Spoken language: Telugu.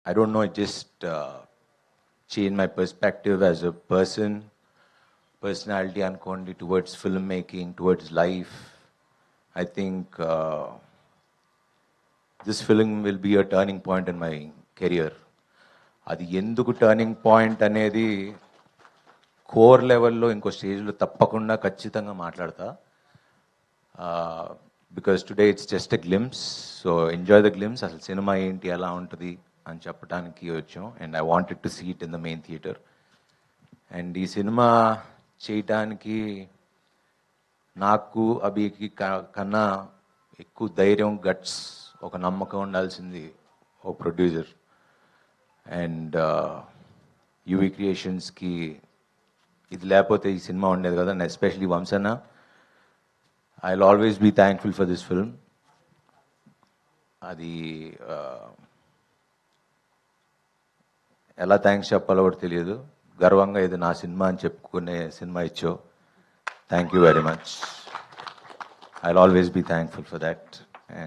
I don't know, it just changed my perspective as a person, personality uncondi towards filmmaking, towards life. I think this film will be a turning point in my career. అది ఎందుకు టర్నింగ్ పాయింట్ అనేది కోర్ లెవెల్లో ఇంకో స్టేజ్లో తప్పకుండా ఖచ్చితంగా మాట్లాడతా. Because today it's just a glimpse, so enjoy the glimpse. అసలు సినిమా ఏంటి, ఎలా ఉంటుంది అని చెప్పడానికి వచ్చాం. And I wanted to see it in the main theatre. And ఈ సినిమా చేయటానికి నాకు అభికి కన్నా ఎక్కువ ధైర్యం, గట్స్, ఒక నమ్మకం ఉండాల్సింది ఓ ప్రొడ్యూసర్. అండ్ యూవీ క్రియేషన్స్కి ఇది లేకపోతే ఈ సినిమా ఉండేది కదా. అండ్ ఎస్పెషలీ వంశన్న, I will always be thankful for this film. అది ఎలా థ్యాంక్స్ చెప్పాలో కూడా తెలియదు. గర్వంగా ఇది నా సినిమా అని చెప్పుకునే సినిమా ఇచ్చో. Thank you very much. I will always be thankful for that.